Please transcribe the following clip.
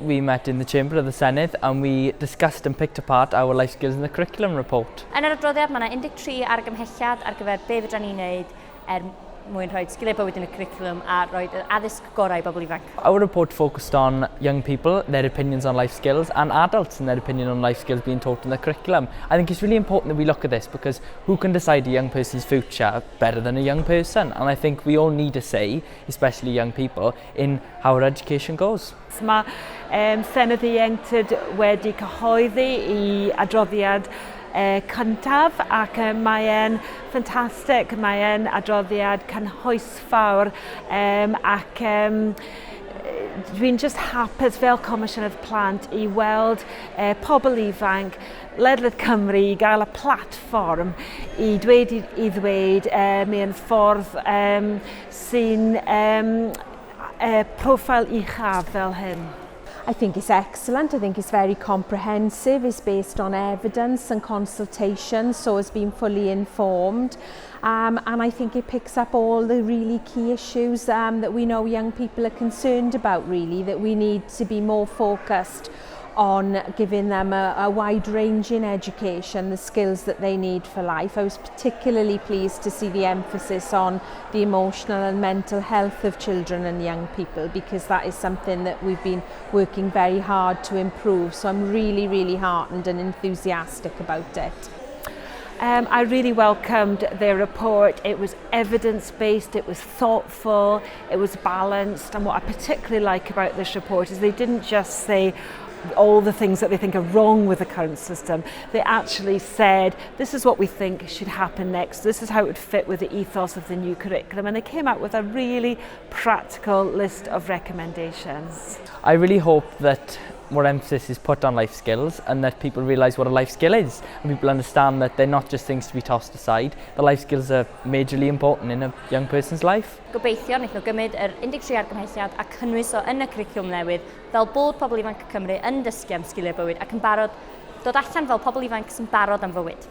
we met in the Chamber of the Senedd and we discussed and picked apart our life skills in the curriculum report. Yn yr adroddiad mae yna 13 argymhelliad ar gyfer be fedra ni wneud mwyn rhoi sgiliau bywyd yn y curriculum a rhoi addysg gorau i bobl ifanc. Our report focused on young people, their opinions on life skills, and adults and their opinion on life skills being taught in the curriculum. I think it's really important that we look at this because who can decide a young person's future better than a young person? And I think we all need a say, especially young people, in how our education goes. Mae Senedd Ieuenctid wedi cyhoeddi I adroddiad cyntaf ac mae e'n ffantastig, mae e'n adroddiad cynhwysfawr ac dwi'n just hapus fel Comisiynydd Plant I weld pobl ifanc ledled Cymru I gael y platfform I dweud I ddweud mewn ffordd sy'n profil uchaf fel hyn. I think it's excellent. I think it's very comprehensive. It's based on evidence and consultation, so it's been fully informed. And I think it picks up all the really key issues that we know young people are concerned about, really, that we need to be more focused on giving them a wide-ranging education, the skills that they need for life. I was particularly pleased to see the emphasis on the emotional and mental health of children and young people because that is something that we've been working very hard to improve. So I'm really, really heartened and enthusiastic about it. I really welcomed their report. It was evidence-based, it was thoughtful, it was balanced, and what I particularly like about this report is they didn't just say all the things that they think are wrong with the current system. They actually said, this is what we think should happen next, this is how it would fit with the ethos of the new curriculum, and they came out with a really practical list of recommendations. I really hope that more emphasis is put on life skills and that people realise what a life skill is and people understand that they're not just things to be tossed aside. The life skills are majorly important in a young person's life. Gobeithio wnaeth nhw gymryd yr 13 argymhelliad a cynnwys o yn y curriculum newydd fel bod pobl ifanc Cymru yn dysgu am sgiliau bywyd ac yn barod dod allan fel pobl ifanc sy'n barod am fywyd.